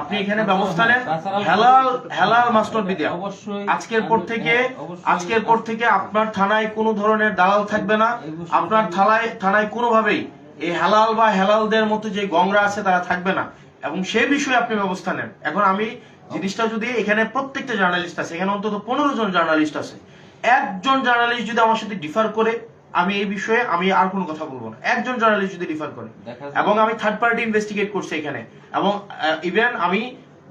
আপনি এখানে ব্যবস্থা নেন। হালাল হালাল মাস্টার বিদ্যা অবশ্যই আজকের পর থেকে আপনার থানায় কোনো ধরনের দালাল থাকবে না। আপনার থানায় কোনোভাবেই এই হালাল বা হেলালদের মতো যে গংরা আছে তারা থাকবে না, এবং সেই বিষয়ে আপনি ব্যবস্থা নেন। এখন আমি জিনিসটা যদি এখানে প্রত্যেকটা জার্নালিস্ট আছে, এখানে অন্তত 15 জন জার্নালিস্ট আছে, একজন জার্নালিস্ট যদি আমার সাথে ডিফার করে, আমি এই বিষয়ে আমি আর কোনো কথা বলবো না। একজন জার্নালিস্ট যদি ডিফার করে, এবং আমি থার্ড পার্টি ইনভেস্টিগেট করছি এখানে, এবং ইভেন আমি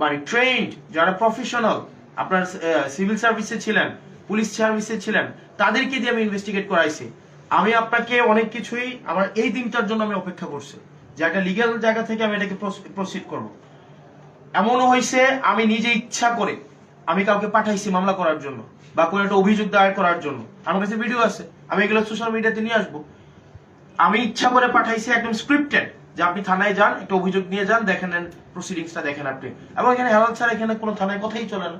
মানে ট্রেন্ড যারা প্রফেশনাল আপনার সিভিল সার্ভিসে ছিলেন, পুলিশ সার্ভিসে ছিলেন, তাদেরকে দিয়ে আমি ইনভেস্টিগেট করাইছি। আমি আপনাকে অনেক কিছুই আমার এই দিনটার জন্য আমি অপেক্ষা করছি যে একটা লিগ্যাল জায়গা থেকে আমি এটাকে প্রসিড করব। এমনও হয়েছে আমি নিজে ইচ্ছা করে আমি কাউকে পাঠাইছি মামলা করার জন্য বা কোনো একটা অভিযোগ দায়ের করার জন্য। আমার কাছে ভিডিও আছে, আমি এগুলো সোশ্যাল মিডিয়াতে নিয়ে আসবো। আমি ইচ্ছা করে পাঠাইছি একদম স্ক্রিপ্টেড যে আপনি থানায় যান, একটা অভিযোগ নিয়ে যান, দেখেন প্রসিডিংসটা দেখেন আপনি। এবং এখানে হেলাল ছাড়া এখানে কোনো থানায় কথাই চলে না।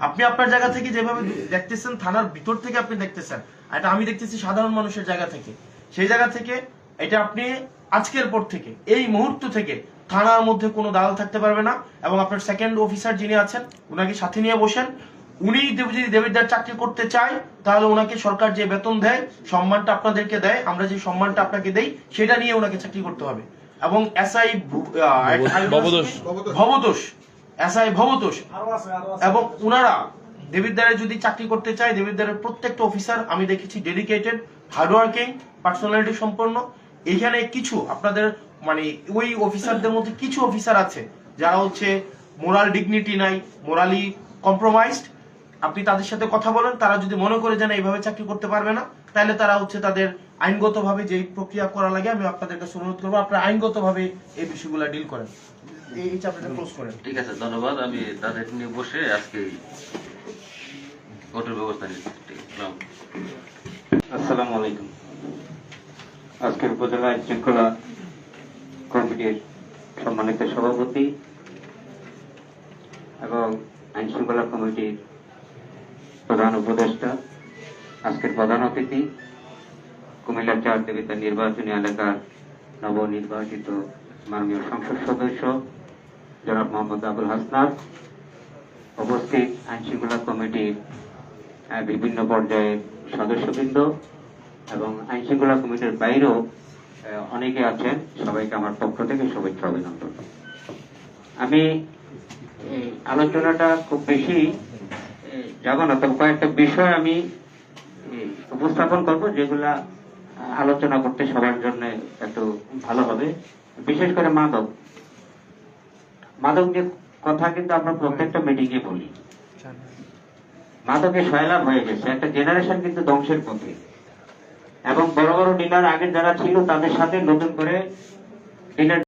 আপনি আপনার জায়গা থেকে যেভাবে দেখতেছেন, থানার ভিতর থেকে আপনি দেখতেছেন, আর এটা আমি দেখতেছি সাধারণ মানুষের জায়গা থেকে। সেই জায়গা থেকে এটা আপনি আজকের পর থেকে এই মুহূর্ত থেকে থানার মধ্যে কোনো দালাল থাকতে পারবে না। এবং আপনার সেকেন্ড অফিসার যিনি আছেন উনাকে সাথে নিয়ে বসেন। উনি যদি দেবিদ্বার চাকরি করতে চায় তাহলে ওনাকে সরকার যে বেতন দেয়, সম্মানটা আপনাদেরকে দেয়, আমরা যে সম্মানটা আপনাকে দেই, সেটা নিয়ে ওনাকে চাকরি করতে হবে। এবং এসআই ভবতোষ এসআই ভবতোষ এবং উনারা দেবিদ্বারে যদি চাকরি করতে চায়, দেবিদ্বারের প্রত্যেকটা অফিসার আমি দেখেছি ডেডিকেটেড, হার্ডওয়ার্কিং, পার্সোনালিটি সম্পন্ন। এখানে কিছু আপনাদের মানে ওই অফিসারদের মধ্যে কিছু অফিসার আছে যারা হচ্ছে মোরাল ডিগনিটি নাই, মোরালি কম্প্রোমাইজড। আপনি তাদের সাথে কথা বলেন, তারা যদি মনে করে যে না এইভাবে চাকরি করতে পারবে না, তাহলে তারা হচ্ছে তাদের আইনগতভাবে যে প্রক্রিয়া করা লাগে আমি আপনাদের কাছে অনুরোধ করবো আপনারা আইনগতভাবে এই বিষয়গুলো ডিল করেন। এই চ্যাপ্টারটা ক্লোজ করেন। ঠিক আছে, ধন্যবাদ। আমি তাদের নিয়ে বসে আজকে কঠোর ব্যবস্থা নিচ্ছি। আসসালামু আলাইকুম। আজকের উপজেলা আইন শৃঙ্খলা কমিটির সম্মানিত সভাপতি এবং আইন শৃঙ্খলা কমিটির প্রধান উপদেষ্টা, আজকের প্রধান অতিথি, কুমিল্লা 4 দেবিদ্বার নির্বাচনী এলাকার নবনির্বাচিত মাননীয় সংসদ সদস্য জনাব মোহাম্মদ আবুল হাসনাত, উপস্থিত আইন শৃঙ্খলা কমিটির বিভিন্ন পর্যায়ের সদস্যবৃন্দ এবং আইন শৃঙ্খলা কমিটির বাইরেও অনেকে আছেন, সবাইকে আমার পক্ষ থেকে শুভেচ্ছা অভিনন্দন। আমি আলোচনাটা খুব বেশি যাব না, তবে কয়েকটা বিষয় আমি উপস্থাপন করব যেগুলা আলোচনা করতে সবার জন্য একটু ভালো হবে। বিশেষ করে মাদক যে কথা কিন্তু আমরা প্রত্যেকটা মিটিংয়ে বলি, মাদকে সয়লাভ হয়ে গেছে, একটা জেনারেশন কিন্তু ধ্বংসের পথে, এবং বড় বড় ডিলার আগে যারা ছিল তাদের সাথে নতুন করে ডিলার